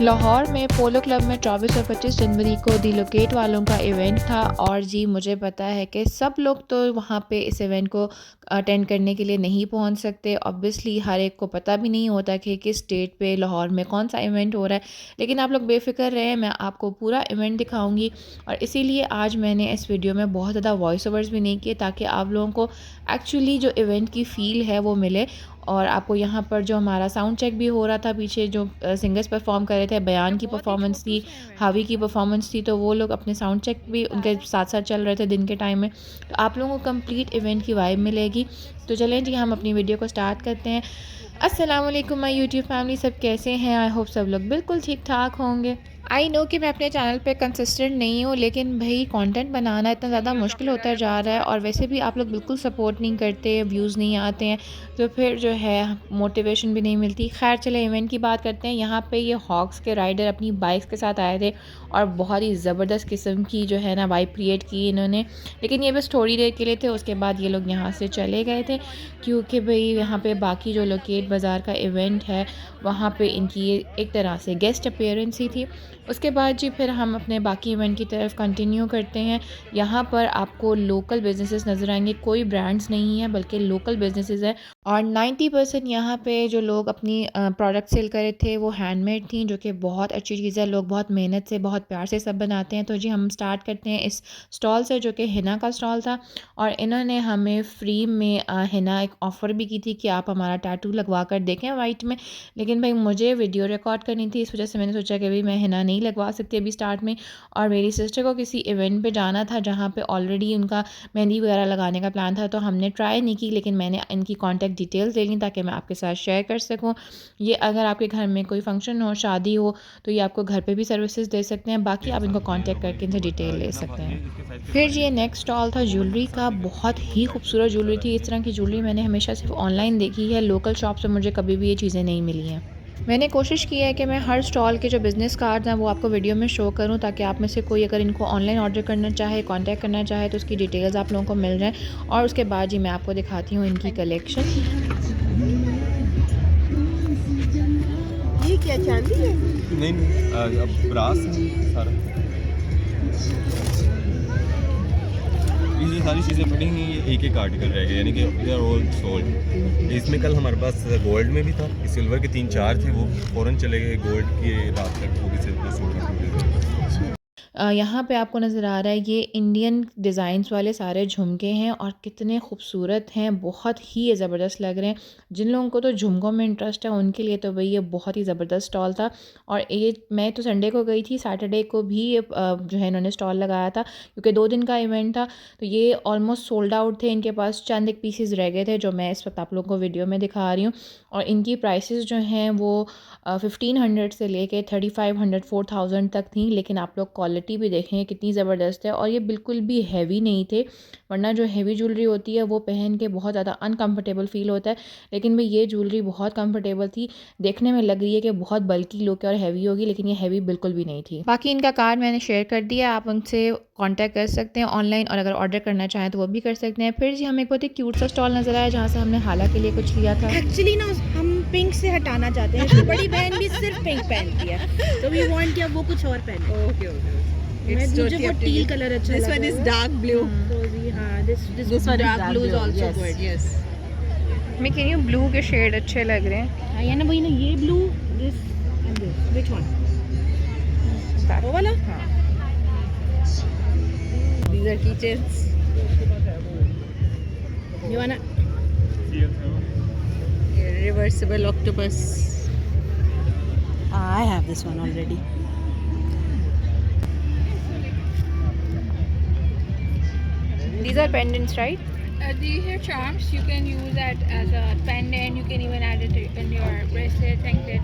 लाहौर में पोलो क्लब में 24 और 25 जनवरी को दी लोकेट वालों का इवेंट था और जी मुझे पता है कि सब लोग तो वहाँ पे इस इवेंट को अटेंड करने के लिए नहीं पहुँच सकते। ऑब्वियसली हर एक को पता भी नहीं होता कि किस डेट पे लाहौर में कौन सा इवेंट हो रहा है, लेकिन आप लोग बेफिक्र रहें, मैं आपको पूरा इवेंट दिखाऊंगी। और इसीलिए आज मैंने इस वीडियो में बहुत ज़्यादा वॉइस ओवर्स भी नहीं किए ताकि आप लोगों को एक्चुअली जो इवेंट की फ़ील है वो मिले। और आपको यहाँ पर जो हमारा साउंड चेक भी हो रहा था, पीछे जो सिंगर्स परफॉर्म कर रहे थे, बयान की परफॉर्मेंस थी, हावी की परफॉर्मेंस थी, तो वो लोग अपने साउंड चेक भी उनके साथ साथ चल रहे थे दिन के टाइम में। तो आप लोगों को कंप्लीट इवेंट की वाइब मिलेगी। तो चलें जी, हम अपनी वीडियो को स्टार्ट करते हैं। अस्सलाम वालेकुम माय यूट्यूब फैमिली, सब कैसे हैं? आई होप सब लोग बिल्कुल ठीक ठाक होंगे। आई नो कि मैं अपने चैनल पे कंसिस्टेंट नहीं हूँ, लेकिन भाई कंटेंट बनाना इतना ज़्यादा मुश्किल होता जा रहा है और वैसे भी आप लोग बिल्कुल सपोर्ट नहीं करते, व्यूज़ नहीं आते हैं, तो फिर जो है मोटिवेशन भी नहीं मिलती। खैर चले इवेंट की बात करते हैं। यहाँ पे ये हॉक्स के राइडर अपनी बाइक्स के साथ आए थे और बहुत ही ज़बरदस्त किस्म की जो है ना वाइब क्रिएट की इन्होंने, लेकिन ये बस थोड़ी देर के लिए थे, उसके बाद ये लोग यहाँ से चले गए थे क्योंकि भाई यहाँ पे बाकी जो लोकेट बाज़ार का इवेंट है वहाँ पे इनकी एक तरह से गेस्ट अपीयरेंस ही थी। उसके बाद जी फिर हम अपने बाकी इवेंट की तरफ कंटिन्यू करते हैं। यहाँ पर आपको लोकल बिजनेसेस नज़र आएंगे, कोई ब्रांड्स नहीं है बल्कि लोकल बिजनेसेस है और 90% यहाँ पे जो लोग अपनी प्रोडक्ट सेल कर रहे थे वो हैंडमेड थी, जो कि बहुत अच्छी चीज़ है। लोग बहुत मेहनत से बहुत प्यार से सब बनाते हैं। तो जी हम स्टार्ट करते हैं इस स्टॉल से, जो कि हिना का स्टॉल था और इन्होंने हमें फ्री में हिना एक ऑफ़र भी की थी कि आप हमारा टैटू लगवा कर देखें वाइट में, लेकिन भाई मुझे वीडियो रिकॉर्ड करनी थी, इस वजह से मैंने सोचा कि भाई मैं हिना नहीं लगवा सकती अभी स्टार्ट में। और मेरी सिस्टर को किसी इवेंट पे जाना था जहाँ पे ऑलरेडी उनका मेहंदी वगैरह लगाने का प्लान था, तो हमने ट्राई नहीं की, लेकिन मैंने इनकी कॉन्टैक्ट डिटेल्स ले ली ताकि मैं आपके साथ शेयर कर सकूँ। ये अगर आपके घर में कोई फंक्शन हो, शादी हो, तो ये आपको घर पे भी सर्विसेज दे सकते हैं। बाकी आप इनको कॉन्टैक्ट करके इनसे डिटेल ले सकते हैं। फिर ये नेक्स्ट स्टॉल था ज्वेलरी का। बहुत ही खूबसूरत ज्वेलरी थी। इस तरह की ज्वेलरी मैंने हमेशा सिर्फ ऑनलाइन देखी है, लोकल शॉप से मुझे कभी भी ये चीज़ें नहीं मिली हैं। मैंने कोशिश की है कि मैं हर स्टॉल के जो बिज़नेस कार्ड्स हैं वो आपको वीडियो में शो करूं ताकि आप में से कोई अगर इनको ऑनलाइन ऑर्डर करना चाहे, कांटेक्ट करना चाहे, तो उसकी डिटेल्स आप लोगों को मिल जाएं। और उसके बाद जी मैं आपको दिखाती हूँ इनकी कलेक्शन। ये क्या चांदी है? नहीं, अब ब्रास है सारा। ये सारी चीज़ें पड़ी हैं, ये एक एक आर्टिकल रह गए, यानी कि दे आर ऑल सोल्ड। इसमें कल हमारे पास गोल्ड में भी था, सिल्वर के 3-4 थे, वो फ़ौरन चले गए। गोल्ड की रात तक वो भी सिल्वर। यहाँ पे आपको नज़र आ रहा है ये इंडियन डिज़ाइंस वाले सारे झुमके हैं और कितने खूबसूरत हैं, बहुत ही ज़बरदस्त लग रहे हैं। जिन लोगों को तो झुमकों में इंटरेस्ट है उनके लिए तो भाई ये बहुत ही ज़बरदस्त स्टॉल था। और ये मैं तो संडे को गई थी, सैटरडे को भी जो है इन्होंने स्टॉल लगाया था क्योंकि 2 दिन का इवेंट था, तो ये ऑलमोस्ट सोल्ड आउट थे। इनके पास चंद एक पीसेस रह गए थे जो मैं इस वक्त आप लोगों को वीडियो में दिखा रही हूँ। और इनकी प्राइसेस जो हैं वो 1500 से लेके 3500 4000 तक थी, लेकिन आप लोग क्वालिटी भी देखें कितनी ज़बरदस्त है। और ये बिल्कुल भी हैवी नहीं थे, वरना जो हैवी ज्वेलरी होती है वो पहन के बहुत ज़्यादा अनकंफर्टेबल फील होता है, लेकिन भाई ये ज्वेलरी बहुत कंफर्टेबल थी। देखने में लग रही है कि बहुत बल्कि लुक है और हैवी होगी, लेकिन ये हैवी बिल्कुल भी नहीं थी। बाकी इनका कार्ड मैंने शेयर कर दिया, आप उनसे कांटेक्ट कर सकते हैं ऑनलाइन, और अगर ऑर्डर करना चाहें तो वो भी कर सकते हैं। फिर जी हमें एक बहुत ही क्यूट सा स्टॉल नज़र आया जहाँ से हमने हाला के लिए कुछ लिया था। एक्चुअली ना हम पिंक से हटाना चाहते हैं, बड़ी बहन भी सिर्फ पिंक पहनती है, तो वी वांट कि अब वो कुछ और पहने। ओके मुझे वो टील कलर अच्छा लगा। This one is dark blue. तो जी हाँ, this one is dark blue is also good. Yes. मैं कह रही हूँ ब्लू के शेड अच्छे लग रहे हैं। हाँ, या ना वही ना, ये blue, this and this, which one? वो वाला? हाँ। These are keychains. You wanna? Reversible octopus. I have this one already. These are pendants, right? These are charms. You can use that as a pendant. You can even add it in your bracelet, anklet.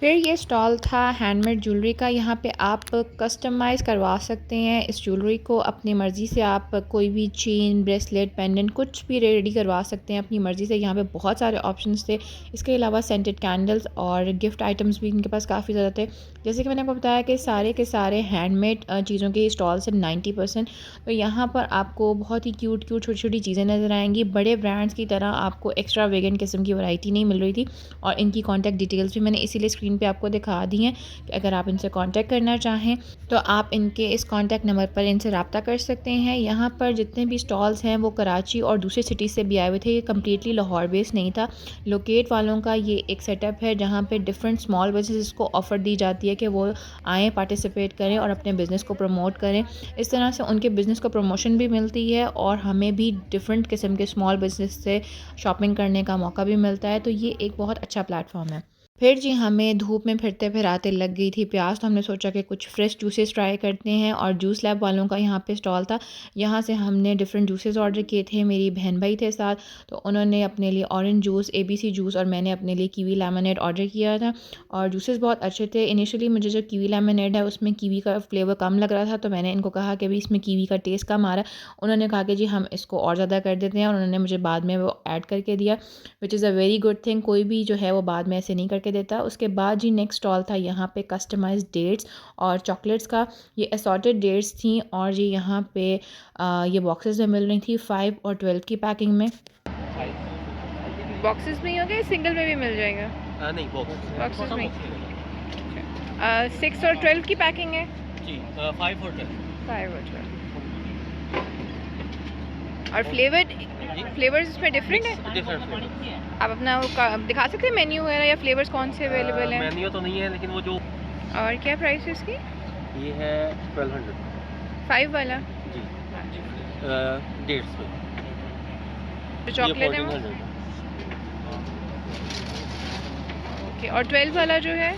फिर ये stall था handmade jewellery का। यहाँ पे आप customise करवा सकते हैं इस ज्वेलरी को अपनी मर्ज़ी से। आप कोई भी चेन, ब्रेसलेट, पेंडेंट कुछ भी रेडी करवा सकते हैं अपनी मर्ज़ी से। यहाँ पे बहुत सारे ऑप्शंस थे। इसके अलावा सेंटेड कैंडल्स और गिफ्ट आइटम्स भी इनके पास काफ़ी ज़्यादा थे। जैसे कि मैंने आपको बताया कि सारे के सारे हैंडमेड चीज़ों के स्टॉल्स हैं 90%। तो यहाँ पर आपको बहुत ही क्यूट छोटी-छोटी चीज़ें नज़र आएँगी। बड़े ब्रांड्स की तरह आपको एक्स्ट्रा वेगन किस्म की वैरायटी नहीं मिल रही थी। और इनकी कॉन्टैक्ट डिटेल्स भी मैंने इसीलिए स्क्रीन पे आपको दिखा दी हैं कि अगर आप इनसे कांटेक्ट करना चाहें तो आप इनके इस कांटेक्ट नंबर पर इनसे रब्ता कर सकते हैं। यहाँ पर जितने भी स्टॉल्स हैं वो कराची और दूसरी सिटी से भी आए हुए थे। ये कम्प्लीटली लाहौर बेस्ड नहीं था। लोकेट वालों का ये एक सेटअप है जहाँ पे डिफरेंट स्मॉल बिजनेस को ऑफ़र दी जाती है कि वो आएँ, पार्टिसिपेट करें और अपने बिज़नेस को प्रमोट करें। इस तरह से उनके बिज़नेस को प्रमोशन भी मिलती है और हमें भी डिफरेंट किस्म के स्मॉल बिज़नेस से शॉपिंग करने का मौका भी मिलता है। तो ये एक बहुत अच्छा प्लेटफॉर्म है। फिर जी हमें धूप में फिरते फिराते लग गई थी प्यास, तो हमने सोचा कि कुछ फ्रेश जूसेस ट्राई करते हैं। और जूस लैब वालों का यहाँ पे स्टॉल था। यहाँ से हमने डिफरेंट जूसेस ऑर्डर किए थे। मेरी बहन भाई थे साथ, तो उन्होंने अपने लिए ऑरेंज जूस, ABC जूस और मैंने अपने लिए कीवी लेमनेड ऑर्डर किया था। और जूसेस बहुत अच्छे थे। इनिशियली मुझे जो कीवी लेमनेड है उसमें कीवी का फ्लेवर कम लग रहा था, तो मैंने इनको कहा कि भाई इसमें कीवी का टेस्ट कम आ रहा है। उन्होंने कहा कि जी हम इसको और ज़्यादा कर देते हैं और उन्होंने मुझे बाद में वो ऐड करके दिया, which is a very good thing. कोई भी जो है वो बाद में ऐसे नहीं करके देता। उसके बाद जी नेक्स्ट स्टॉल था यहाँ पे कस्टमाइज्ड डेट्स और चॉकलेट्स का। ये असॉर्टेड डेट्स थी और जी यहाँ पे ये बॉक्सेस में मिल रही थी 5 और 12 की पैकिंग में। बॉक्सेस में ही होगा, सिंगल में भी मिल जाएगा? नहीं, बॉक्सेस में 6 और 12 की पैकिंग है जी, 5 और 10। 5 और 12। और फ्लेवर्स इसमें डिफरेंट है? डिफरेंट आप अपना वो दिखा सकते हैं मेन्यू वगैरह या फ्लेवर्स कौन से अवेलेबल हैं? मेन्यू तो नहीं है, लेकिन वो जो और क्या प्राइस है इसकी? ये है 1200 5 वाला जी, डेट्स पे। जो चॉकलेट है वो? ओके, और 12 वाला जो है?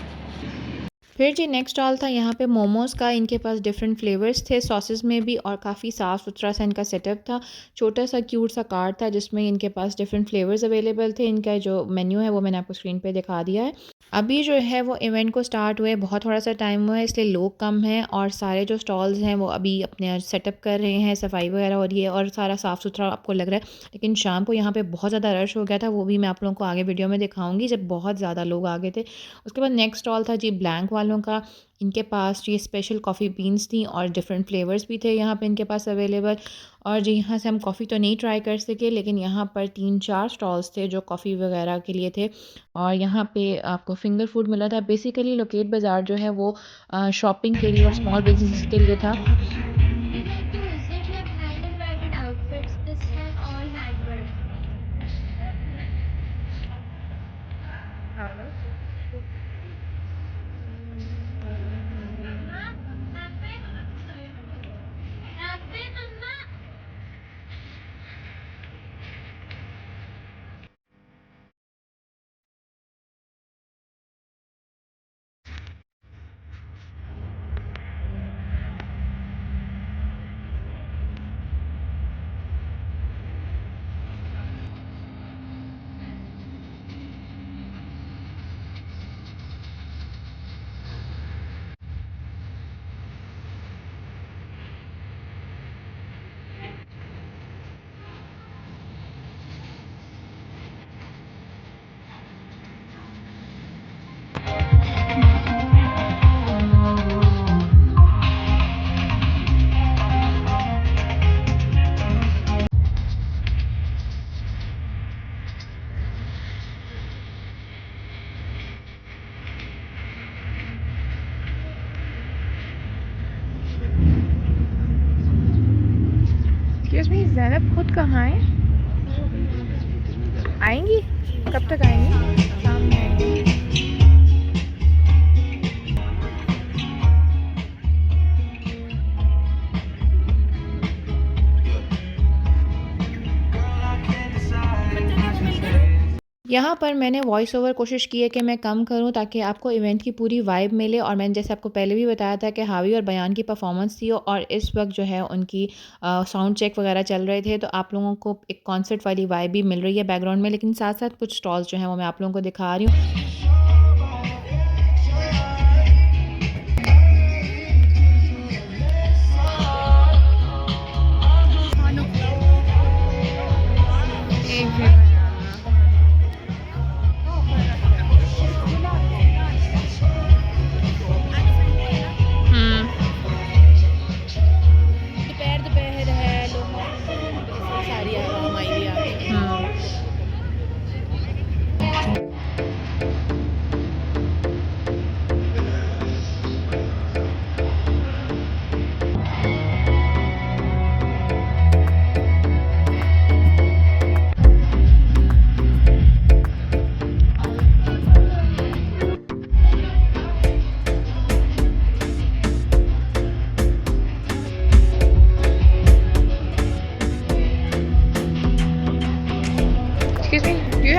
फिर जी नेक्स्ट स्टॉल था यहाँ पे मोमोज़ का। इनके पास डिफरेंट फ्लेवर्स थे सॉसेस में भी और काफ़ी साफ़ सुथरा सा इनका सेटअप था। छोटा सा क्यूट सा कार्ट था जिसमें इनके पास डिफरेंट फ्लेवर्स अवेलेबल थे। इनका जो मेन्यू है वो मैंने आपको स्क्रीन पे दिखा दिया है। अभी जो है वो इवेंट को स्टार्ट हुए बहुत थोड़ा सा टाइम हुआ है, इसलिए लोग कम हैं और सारे जो स्टॉल्स हैं वो अभी अपने सेटअप कर रहे हैं, सफाई वगैरह हो रही है और सारा साफ़ सुथरा आपको लग रहा है। लेकिन शाम को यहाँ पे बहुत ज़्यादा रश हो गया था, वो भी मैं आप लोगों को आगे वीडियो में दिखाऊंगी जब बहुत ज़्यादा लोग आ गए थे। उसके बाद नेक्स्ट स्टॉल था जी ब्लैंक वालों का। इनके पास ये स्पेशल कॉफ़ी बीन्स थी और डिफरेंट फ्लेवर्स भी थे यहाँ पे इनके पास अवेलेबल। और जी यहाँ से हम कॉफ़ी तो नहीं ट्राई कर सके, लेकिन यहाँ पर 3-4 स्टॉल्स थे जो कॉफ़ी वगैरह के लिए थे। और यहाँ पे आपको फिंगर फूड मिला था। बेसिकली लोकेट बाज़ार जो है वो शॉपिंग के लिए और स्मॉल बिजनेस के लिए था। एक्सक्यूज मी, ज़ैनब खुद कहाँ है? आएंगी? कब तक आएंगी? शाम में आएंगी। यहाँ पर मैंने वॉइस ओवर कोशिश की है कि मैं कम करूँ ताकि आपको इवेंट की पूरी वाइब मिले। और मैंने जैसे आपको पहले भी बताया था कि हावी और बयान की परफॉर्मेंस थी और इस वक्त जो है उनकी साउंड चेक वगैरह चल रहे थे, तो आप लोगों को एक कॉन्सर्ट वाली वाइब भी मिल रही है बैकग्राउंड में। लेकिन साथ साथ कुछ स्टॉल्स जो हैं वो मैं आप लोगों को दिखा रही हूँ।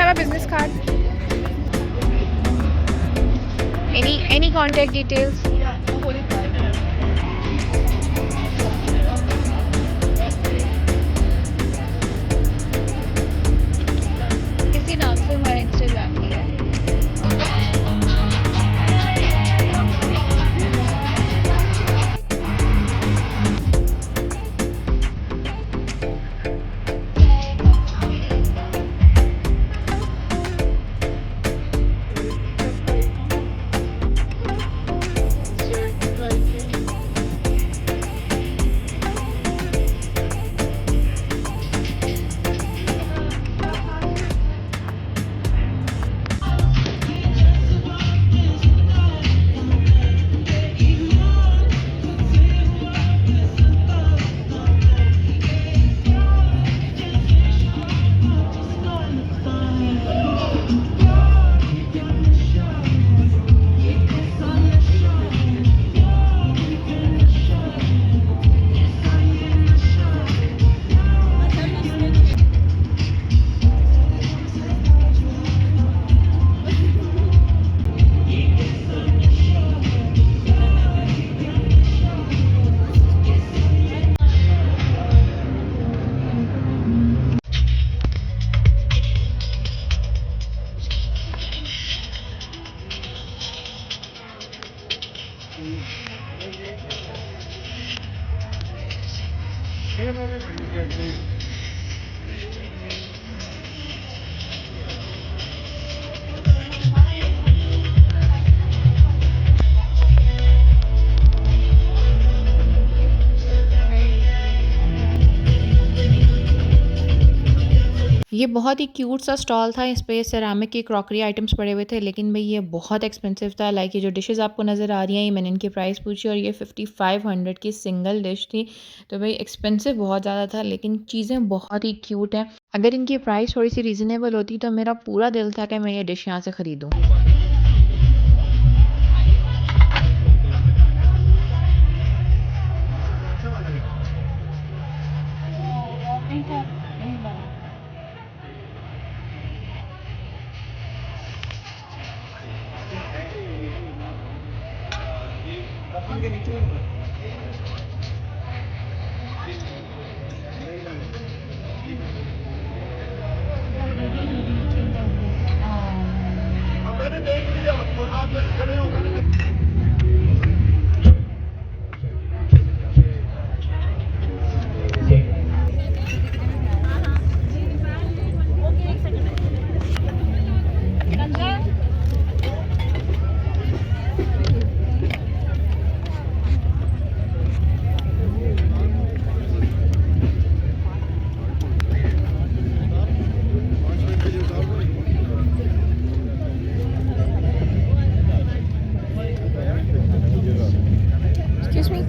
have a business card? Any contact details? किसी नाम से हमारा इंस्टाग्राम है। ये बहुत ही क्यूट सा स्टॉल था। इस पे सेरामिक की क्रॉकरी आइटम्स पड़े हुए थे, लेकिन भाई ये बहुत एक्सपेंसिव था। लाइक ये जो डिशेस आपको नज़र आ रही हैं, ये मैंने इनकी प्राइस पूछी और ये 5500 की सिंगल डिश थी। तो भाई एक्सपेंसिव बहुत ज़्यादा था, लेकिन चीज़ें बहुत ही क्यूट हैं। अगर इनकी प्राइस थोड़ी सी रीज़नेबल होती तो मेरा पूरा दिल था कि मैं ये डिश यहाँ से ख़रीदूँ।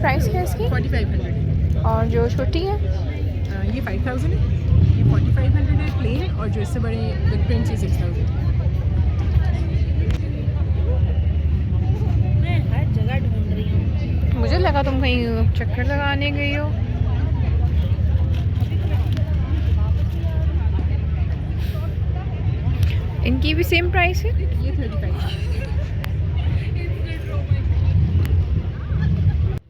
प्राइस क्या है इसकी? 4500 और जो छोटी है ये 5000 है, ये 4500 है प्लेन, और जो इससे बड़े विद प्रिंट्स 6000। मैं हर जगह ढूंढ रही हूँ। मुझे लगा तुम कहीं चक्कर लगाने गई हो। इनकी भी सेम प्राइस है? ये 35।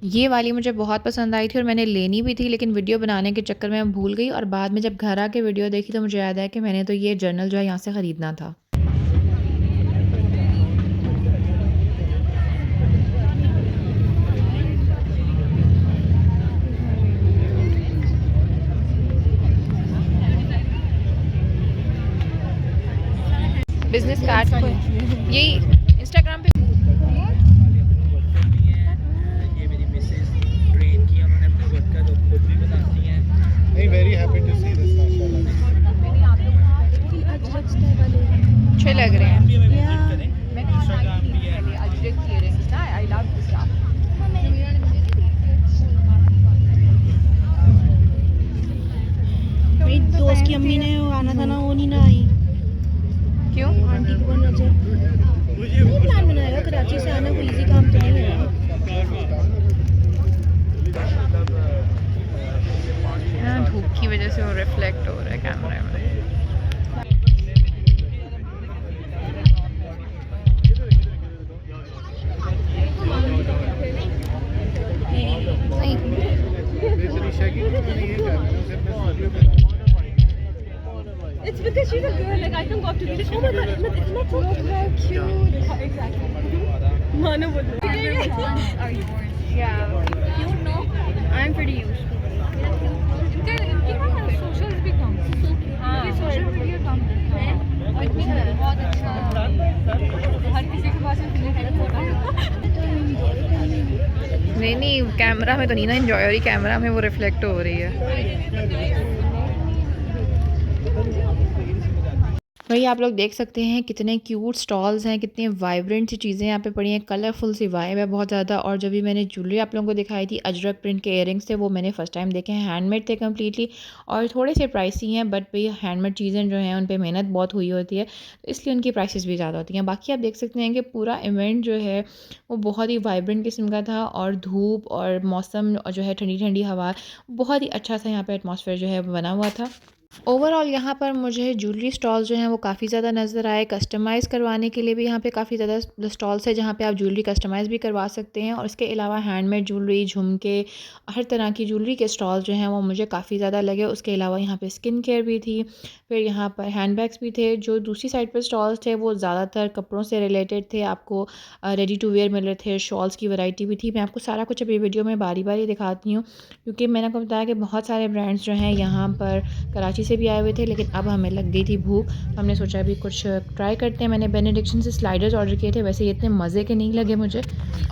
ये वाली मुझे बहुत पसंद आई थी और मैंने लेनी भी थी, लेकिन वीडियो बनाने के चक्कर में मैं भूल गई। और बाद में जब घर आके वीडियो देखी तो मुझे याद आया कि मैंने तो ये जर्नल जो है यहाँ से ख़रीदना था। बिजनेस कार्ड को यही इंस्टाग्राम पे Very happy to see this, mashallah. अच्छे लग रहे हैं। मेरी दोस्त की अम्मी ने आना था ना, वो नहीं ना आई। क्यों? आंटी को नजर नहीं प्लान बनाएगा कराची से आना, कोई इजी काम तो नहीं है। धूप की वजह से वो रिफ्लेक्ट हो रहा है कैमरे में। ईशा की मैंने ये कहा मैंने उसे अपने वीडियो पे डाला। It's because she's a girl. Like I can go up to her. Oh my god, it's so cute. Exactly. Mano bol. Are yours? Yeah. Cute, no? I'm pretty used to it. इनके ना socials भी कम ये social media कम है और इतनी बहुत अच्छा हर किसी के पास फिलिंग होता है नहीं कैमरा में तो नहीं ना एंजॉय हो रही, कैमरा में वो रिफ्लेक्ट हो रही है। वही आप लोग देख सकते हैं कितने क्यूट स्टॉल्स हैं, कितने वाइब्रेंट सी चीज़ें यहाँ पे पड़ी हैं, कलरफुल सी वाइब है बहुत ज़्यादा। और जब भी मैंने ज्वेलरी आप लोगों को दिखाई थी, अजरक प्रिंट के इयरिंग्स थे, वो मैंने फ़र्स्ट टाइम देखे हैं। हैंडमेड थे कम्प्लीटली और थोड़े से प्राइसी हैं, बट भाई हैंडमेड चीज़ें जो हैं उन पर मेहनत बहुत हुई होती है, तो इसलिए उनकी प्राइसेस भी ज़्यादा होती हैं। बाकी आप देख सकते हैं कि पूरा इवेंट जो है वो बहुत ही वाइब्रेंट किस्म का था और धूप और मौसम जो है ठंडी ठंडी हवा, बहुत ही अच्छा सा यहाँ पर एटमॉस्फेयर जो है बना हुआ था। ओवरऑल यहाँ पर मुझे ज्वेलरी स्टॉल्स जो हैं वो काफ़ी ज़्यादा नज़र आए। कस्टमाइज़ करवाने के लिए भी यहाँ पे काफ़ी ज़्यादा स्टॉल्स है जहाँ पे आप ज्वेलरी कस्टमाइज़ भी करवा सकते हैं। और इसके अलावा हैंडमेड ज्वेलरी, झुमके, हर तरह की ज्वेलरी के स्टॉल्स जो हैं वो मुझे काफ़ी ज़्यादा लगे। उसके अलावा यहाँ पे स्किन केयर भी थी, फिर यहाँ पर हैंड बैग्स भी थे। जो दूसरी साइड पर स्टॉल्स थे वो ज़्यादातर कपड़ों से रिलेटेड थे, आपको रेडी टू वेयर मिल रहे थे, शॉल्स की वैरायटी भी थी। मैं आपको सारा कुछ अभी वीडियो में बारी बारी दिखाती हूँ, क्योंकि मैंने आपको बताया कि बहुत सारे ब्रांड्स जो हैं यहाँ पर कराची से भी आए हुए थे, लेकिन अब हमें लग गई थी भूख, हमने सोचा अभी कुछ ट्राई करते हैं। मैंने बेनेडिक्शन से स्लाइडर्स ऑर्डर किए थे, वैसे ये इतने मज़े के नहीं लगे मुझे।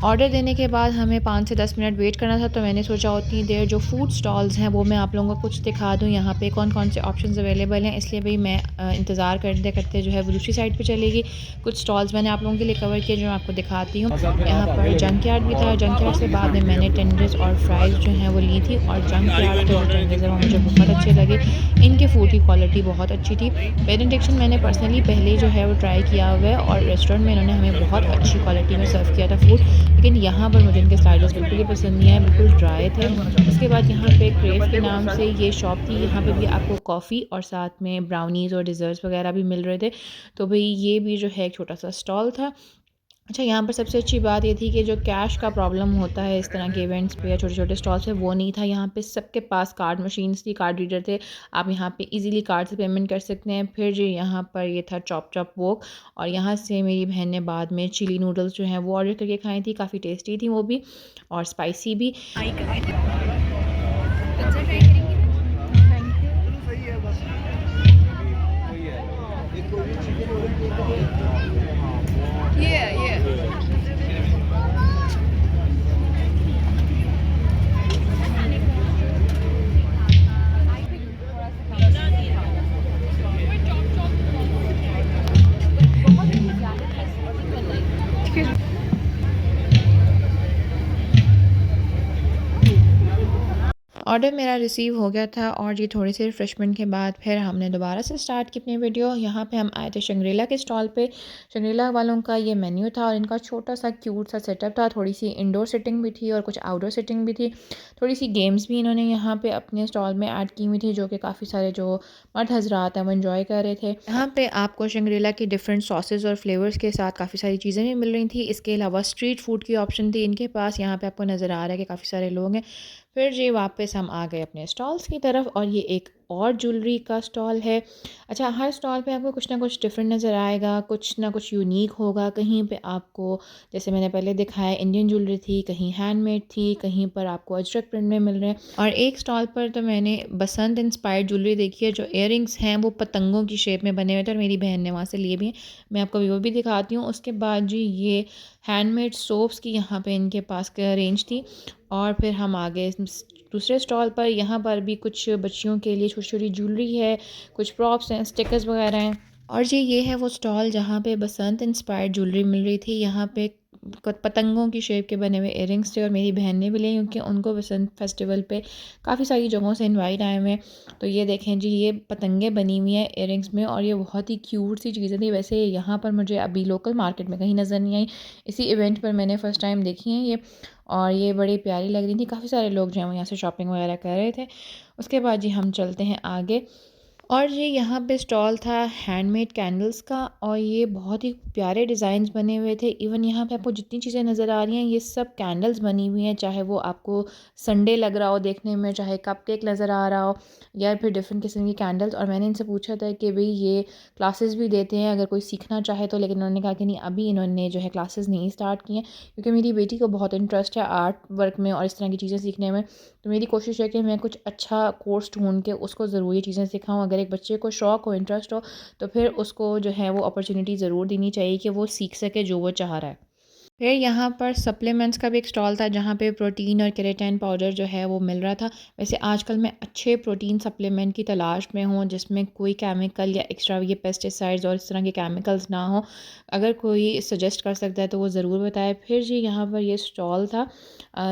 ऑर्डर देने के बाद हमें 5 से 10 मिनट वेट करना था, तो मैंने सोचा उतनी देर जो फूड स्टॉल्स हैं वो मैं आप लोगों को कुछ दिखा दूँ, यहाँ पे कौन कौन से ऑप्शंस अवेलेबल हैं। इसलिए भाई मैं इंतज़ार करते करते जो है वो दूसरी साइड पे चलेगी। कुछ स्टॉल्स मैंने आप लोगों के लिए कवर किए जो मैं आपको दिखाती हूँ। यहाँ पर जंक यार्ड भी था, जंक यार्ड से बाद में मैंने टेंडर्स और फ्राइज़ जो हैं वो ली थी। और जंक यार्ड के जो टेंडर्स हैं वो मुझे बहुत अच्छे लगे, इनके फूड की क्वालिटी बहुत अच्छी थी। बेनेडिक्शन मैंने पर्सनली पहले जो है वो ट्राई किया हुआ है और रेस्टोरेंट में इन्होंने हमें बहुत अच्छी क्वालिटी में सर्व किया था फूड, लेकिन यहाँ पर मुझे इनके स्लाइडर्स बिल्कुल ही पसंद नहीं आए, बिल्कुल ड्राई थे। उसके बाद यहाँ पे क्रेव के नाम से ये शॉप थी, यहाँ पे भी आपको कॉफ़ी और साथ में ब्राउनीज़ और डिज़र्ट्स वगैरह भी मिल रहे थे। तो भाई ये भी जो है एक छोटा सा स्टॉल था। अच्छा, यहाँ पर सबसे अच्छी बात ये थी कि जो कैश का प्रॉब्लम होता है इस तरह के इवेंट्स पे या छोटे छोटे स्टॉल्स पे, वो नहीं था। यहाँ पे सबके पास कार्ड मशीन्स थी, कार्ड रीडर थे, आप यहाँ पे इजीली कार्ड से पेमेंट कर सकते हैं। फिर जो यहाँ पर ये था चॉप चॉप वोक, और यहाँ से मेरी बहन ने बाद में चिली नूडल्स जो हैं वो ऑर्डर करके खाई थी, काफ़ी टेस्टी थी वो भी और स्पाइसी भी। ऑर्डर मेरा रिसीव हो गया था और ये थोड़ी सी रिफ़्रेशमेंट के बाद फिर हमने दोबारा से स्टार्ट की अपनी वीडियो। यहाँ पे हम आए थे शंग्रीला के स्टॉल पे। शंग्रीला वालों का ये मेन्यू था और इनका छोटा सा क्यूट सा सेटअप था। थोड़ी सी इंडोर सिटिंग भी थी और कुछ आउटडोर सिटिंग भी थी। थोड़ी सी गेम्स भी इन्होंने यहाँ पे अपने स्टॉल में ऐड की हुई थी, जो कि काफ़ी सारे जो मर्द हजरात हैं वो इन्जॉय कर रहे थे। यहाँ पर आपको शंग्रीला की डिफरेंट सॉसेज और फ्लेवर्स के साथ काफ़ी सारी चीज़ें भी मिल रही थी। इसके अलावा स्ट्रीट फूड की ऑप्शन थी इनके पास। यहाँ पर आपको नज़र आ रहा है कि काफ़ी सारे लोग हैं। फिर जी वापस हम आ गए अपने स्टॉल्स की तरफ, और ये एक और ज्वेलरी का स्टॉल है। अच्छा, हर स्टॉल पे आपको कुछ ना कुछ डिफरेंट नज़र आएगा, कुछ ना कुछ यूनिक होगा। कहीं पे आपको, जैसे मैंने पहले दिखाया, इंडियन ज्वेलरी थी, कहीं हैंडमेड थी, कहीं पर आपको अजरक प्रिंट में मिल रहे हैं। और एक स्टॉल पर तो मैंने बसंत इंस्पायर्ड ज्वेलरी देखी है, जो इयरिंग्स हैं वो पतंगों की शेप में बने हुए थे और मेरी बहन ने वहाँ से लिए भी हैं। मैं आपको वो भी दिखाती हूँ। उसके बाद जी ये हैंडमेड सोप्स की यहाँ पे इनके पास रेंज थी। और फिर हम आ गए दूसरे स्टॉल पर। यहाँ पर भी कुछ बच्चियों के लिए छोटी छोटी ज्वेलरी है, कुछ प्रॉप्स हैं, स्टिकर्स वगैरह हैं। और जी ये है वो स्टॉल जहाँ पे बसंत इंस्पायर्ड ज्वेलरी मिल रही थी। यहाँ पे पतंगों की शेप के बने हुए इयरिंग्स थे और मेरी बहन ने भी लिए, क्योंकि उनको बसंत फेस्टिवल पे काफ़ी सारी जगहों से इनवाइट आए हुए हैं। तो ये देखें जी, ये पतंगे बनी हुई हैं इयरिंग्स में और ये बहुत ही क्यूट सी चीज़ें थी। वैसे यहाँ पर मुझे अभी लोकल मार्केट में कहीं नज़र नहीं आई, इसी इवेंट पर मैंने फ़र्स्ट टाइम देखी हैं ये, और ये बड़ी प्यारी लग रही थी। काफ़ी सारे लोग जो हैं वो यहाँ से शॉपिंग वगैरह कर रहे थे। उसके बाद जी हम चलते हैं आगे। और ये यहाँ पे स्टॉल था हैंडमेड कैंडल्स का और ये बहुत ही प्यारे डिज़ाइंस बने हुए थे। इवन यहाँ पे आपको जितनी चीज़ें नज़र आ रही हैं ये सब कैंडल्स बनी हुई हैं, चाहे वो आपको संडे लग रहा हो देखने में, चाहे कपकेक नज़र आ रहा हो या फिर डिफरेंट किस्म की कैंडल्स। और मैंने इनसे पूछा था कि भाई ये क्लासेस भी देते हैं अगर कोई सीखना चाहे तो, लेकिन उन्होंने कहा कि नहीं, अभी इन्होंने जो है क्लासेस नहीं स्टार्ट की हैं क्योंकि मेरी बेटी को बहुत इंटरेस्ट है आर्ट वर्क में और इस तरह की चीज़ें सीखने में। तो मेरी कोशिश है कि मैं कुछ अच्छा कोर्स ढूंढ के उसको ज़रूर ये चीज़ें सिखाऊं। अगर एक बच्चे को शौक़ हो, इंटरेस्ट हो, तो फिर उसको जो है वो अपॉर्चुनिटी ज़रूर देनी चाहिए कि वो सीख सके जो वो चाह रहा है। फिर यहाँ पर सप्लीमेंट्स का भी एक स्टॉल था जहाँ पे प्रोटीन और केराटिन पाउडर जो है वो मिल रहा था। वैसे आजकल मैं अच्छे प्रोटीन सप्लीमेंट की तलाश में हूँ जिसमें कोई केमिकल या एक्स्ट्रा ये पेस्टिसाइड्स और इस तरह के केमिकल्स ना हो। अगर कोई सजेस्ट कर सकता है तो वो ज़रूर बताए। फिर जी यहाँ पर ये स्टॉल था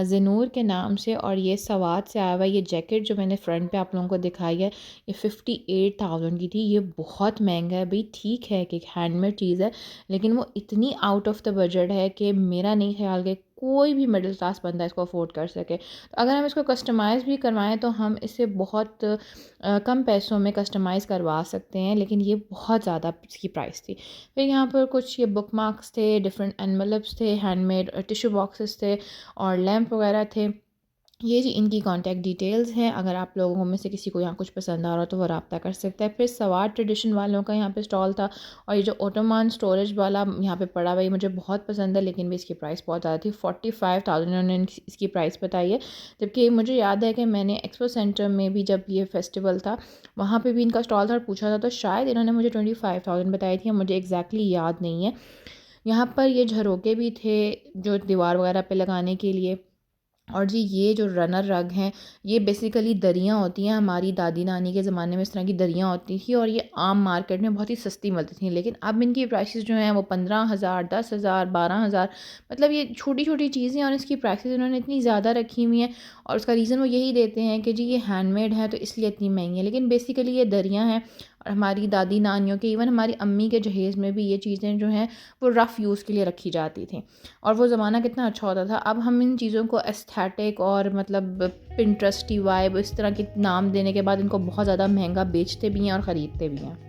ज़नूर के नाम से और ये सवात से आया हुआ। ये जैकेट जो मैंने फ्रंट पे आप लोगों को दिखाई है ये 58,000 की थी। ये बहुत महंगा है भाई। ठीक है कि हैंडमेड चीज़ है लेकिन वो इतनी आउट ऑफ द बजट है कि मेरा नहीं ख्याल कि कोई भी मिडिल क्लास बंदा इसको अफोर्ड कर सके। तो अगर हम इसको कस्टमाइज़ भी करवाएं तो हम इसे बहुत कम पैसों में कस्टमाइज़ करवा सकते हैं, लेकिन ये बहुत ज़्यादा इसकी प्राइस थी। फिर यहाँ पर कुछ ये बुक मार्क्स थे, डिफरेंट एनवलप्स थे, हैंडमेड टिश्यू बॉक्सेस थे और लैम्प वगैरह थे। ये जी इनकी कॉन्टैक्ट डिटेल्स हैं। अगर आप लोगों में से किसी को यहाँ कुछ पसंद आ रहा हो तो वो रब्ता कर सकता है। फिर सवार ट्रेडिशन वालों का यहाँ पे स्टॉल था और ये जो ओटोमान स्टोरेज वाला यहाँ पे पड़ा हुआ है मुझे बहुत पसंद है, लेकिन भी इसकी प्राइस बहुत ज़्यादा थी। 45,000 उन्होंने इसकी प्राइस बताई है। जबकि मुझे याद है कि मैंने एक्सपो सेंटर में भी जब ये फेस्टिवल था वहाँ पर भी इनका स्टॉल था और पूछा था तो शायद इन्होंने मुझे 25,000 बताई थी, मुझे एग्जैक्टली याद नहीं है। यहाँ पर ये झरोके भी थे जो दीवार वगैरह पे लगाने के लिए। और जी ये जो रनर रग हैं ये बेसिकली दरियाँ होती हैं। हमारी दादी नानी के ज़माने में इस तरह की दरियाँ होती थी और ये आम मार्केट में बहुत ही सस्ती मिलती थी, लेकिन अब इनकी प्राइसेस जो हैं वो 15,000, 10,000, 12,000, मतलब ये छोटी छोटी चीज़ें और इसकी प्राइसेस इन्होंने इतनी ज़्यादा रखी हुई हैं। और उसका रीज़न वो यही देते हैं कि जी ये हैंडमेड है तो इसलिए इतनी महंगी है, लेकिन बेसिकली ये दरियाँ हैं। और हमारी दादी नानियों के, इवन हमारी अम्मी के जहेज़ में भी ये चीज़ें जो हैं वो रफ़ यूज़ के लिए रखी जाती थी और वो ज़माना कितना अच्छा होता था। अब हम इन चीज़ों को एस्थेटिक और मतलब पिंटरेस्टी वाइब इस तरह के नाम देने के बाद इनको बहुत ज़्यादा महंगा बेचते भी हैं और ख़रीदते भी हैं।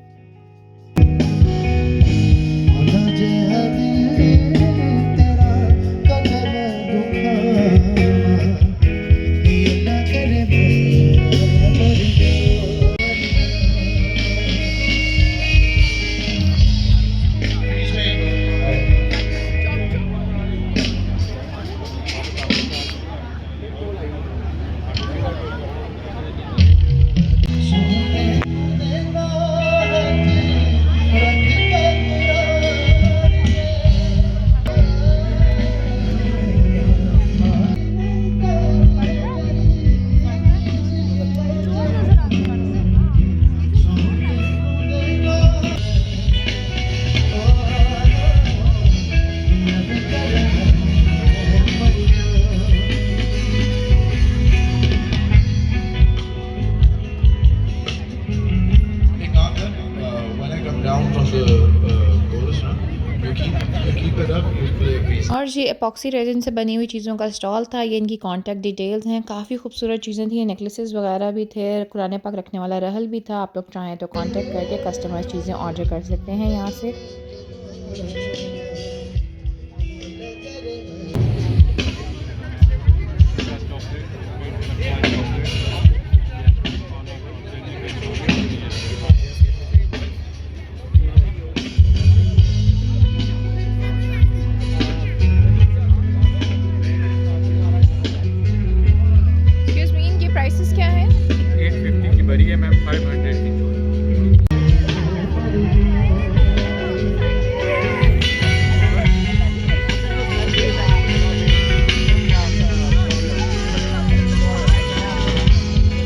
और ये एपॉक्सी रेजिन से बनी हुई चीज़ों का स्टॉल था। ये इनकी कॉन्टैक्ट डिटेल्स हैं। काफ़ी खूबसूरत चीज़ें थी, नेकलेसेस वगैरह भी थे, कुरान पाक रखने वाला रहल भी था। आप लोग चाहें तो कॉन्टैक्ट करके कस्टमाइज चीज़ें ऑर्डर कर सकते हैं यहाँ से। प्राइसेस क्या है? 850 की बड़ी है मैम, 500 की छोटी।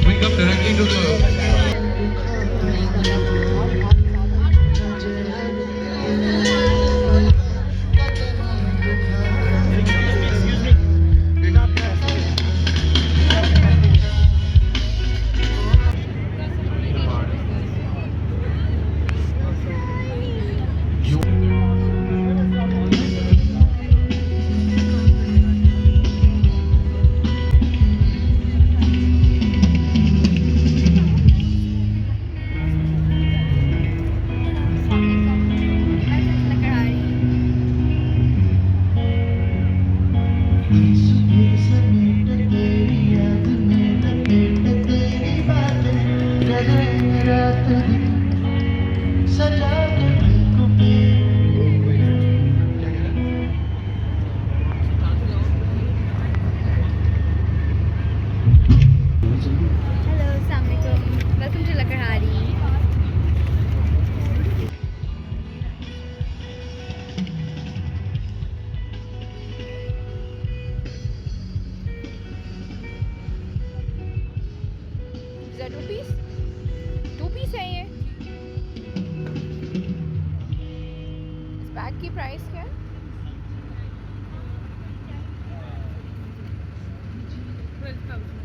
We come directly to the Hello, Assalamualaikum. Welcome to Lakarhari. Is that 2 piece? 2 piece है ये. इस बैग की प्राइस क्या है? 12,000.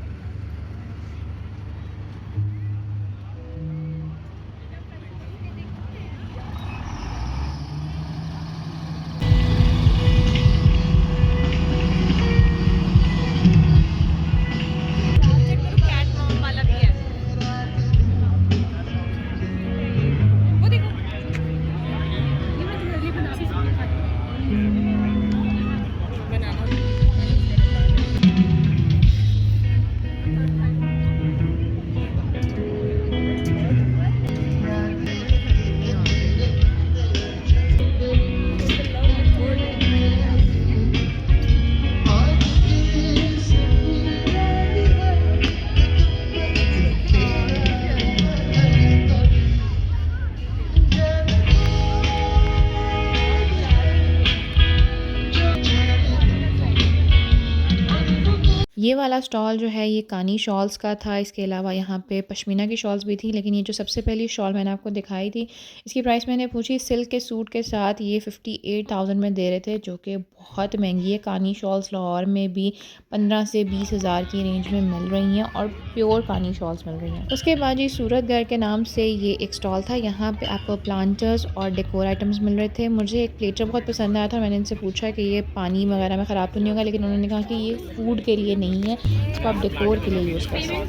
ये वाला स्टॉल जो है ये कानी शॉल्स का था। इसके अलावा यहाँ पे पश्मीना की शॉल्स भी थी, लेकिन ये जो सबसे पहली शॉल मैंने आपको दिखाई थी इसकी प्राइस मैंने पूछी सिल्क के सूट के साथ ये 58,000 में दे रहे थे, जो कि बहुत महंगी है। कानी शॉल्स लाहौर में भी 15 से 20 हज़ार की रेंज में मिल रही हैं और प्योर कानी शॉल्स मिल रही हैं। उसके बाद ये सूरत घर के नाम से ये एक स्टॉल था। यहाँ पे आपको प्लांटर्स और डेकोर आइटम्स मिल रहे थे। मुझे एक प्लेटर बहुत पसंद आया था। मैंने इनसे पूछा कि ये पानी वगैरह में ख़राब तो नहीं होगा, लेकिन उन्होंने कहा कि ये फूड के लिए नहीं है, इसको आप डेकोर के लिए यूज़ कर सकते हैं।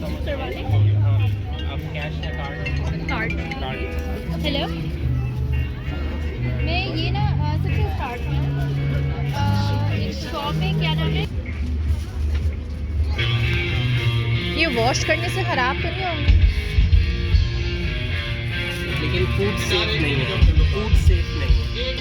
हेलो, मैं ये ना सबसे स्टार्ट में एक शॉप में क्या नाम है, ये वॉश करने से ख़राब तो नहीं होंगे? लेकिन फूड सेफ नहीं है, फूड सेफ नहीं है।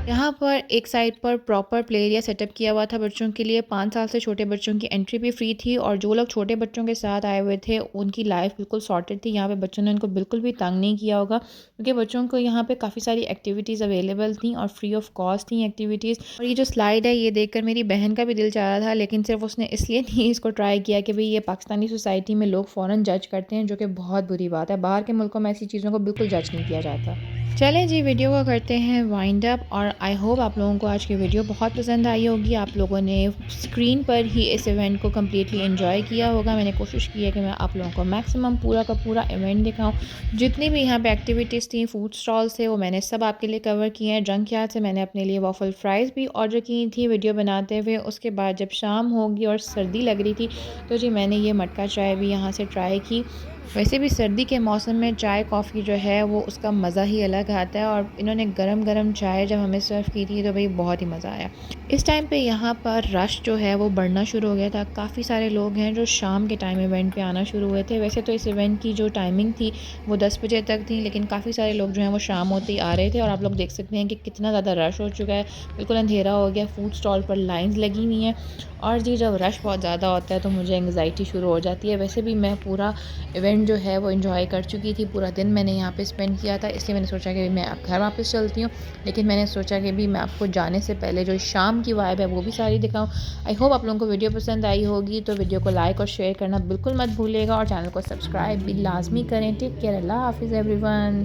यहाँ पर एक साइड पर प्रॉपर प्ले एरिया सेटअप किया हुआ था बच्चों के लिए। 5 साल से छोटे बच्चों की एंट्री भी फ्री थी और जो लोग छोटे बच्चों के साथ आए हुए थे उनकी लाइफ बिल्कुल सॉर्टेड थी। यहाँ पे बच्चों ने उनको बिल्कुल भी तंग नहीं किया होगा, क्योंकि बच्चों को यहाँ पे काफ़ी सारी एक्टिविटीज़ अवेलेबल थी और फ्री ऑफ कॉस्ट थी एक्टिविटीज़। और ये जो स्लाइड है ये देखकर मेरी बहन का भी दिल चाह रहा था, लेकिन सिर्फ उसने इसलिए नहीं इसको ट्राई किया कि भाई ये पाकिस्तानी सोसाइटी में लोग फ़ौरन जज करते हैं, जो कि बहुत बुरी बात है। बाहर के मुल्कों में ऐसी चीज़ों को बिल्कुल जज नहीं किया जाता। चलें जी, वीडियो को करते हैं वाइंड अप। और आई होप आप लोगों को आज की वीडियो बहुत पसंद आई होगी। आप लोगों ने स्क्रीन पर ही इस इवेंट को कम्प्लीटली एंजॉय किया होगा। मैंने कोशिश की है कि मैं आप लोगों को मैक्सिमम पूरा का पूरा इवेंट दिखाऊं। जितनी भी यहाँ पे एक्टिविटीज़ थी, फूड स्टॉल्स थे, वो मैंने सब आपके लिए कवर किए हैं। जंक यार्ड से मैंने अपने लिए वॉफल फ्राइज़ भी ऑर्डर की थी वीडियो बनाते हुए। उसके बाद जब शाम होगी और सर्दी लग रही थी तो जी मैंने ये मटका चाय भी यहाँ से ट्राई की। वैसे भी सर्दी के मौसम में चाय कॉफ़ी जो है वो उसका मज़ा ही अलग आता है, और इन्होंने गरम गरम चाय जब हमें सर्व की थी तो भाई बहुत ही मज़ा आया। इस टाइम पे यहाँ पर रश जो है वो बढ़ना शुरू हो गया था। काफ़ी सारे लोग हैं जो शाम के टाइम इवेंट पे आना शुरू हुए थे। वैसे तो इस इवेंट की जो टाइमिंग थी वो 10 बजे तक थी, लेकिन काफ़ी सारे लोग जो हैं वो शाम होते ही आ रहे थे। और आप लोग देख सकते हैं कि कितना ज़्यादा रश हो चुका है, बिल्कुल अंधेरा हो गया। फूड स्टॉल पर लाइन्स लगी हुई हैं, और जी जब रश बहुत ज़्यादा होता है तो मुझे एंग्जाइटी शुरू हो जाती है। वैसे भी मैं पूरा इवेंट जो है वो एंजॉय कर चुकी थी। पूरा दिन मैंने यहाँ पे स्पेंड किया था, इसलिए मैंने सोचा कि मैं अब घर वापस चलती हूँ। लेकिन मैंने सोचा कि भी मैं आपको जाने से पहले जो शाम की वाइब है वो भी सारी दिखाऊँ। आई होप आप लोगों को वीडियो पसंद आई होगी, तो वीडियो को लाइक और शेयर करना बिल्कुल मत भूलिएगा, और चैनल को सब्सक्राइब भी लाजमी करें। टेक केयर, अल्लाह हाफिज़ एवरीवन।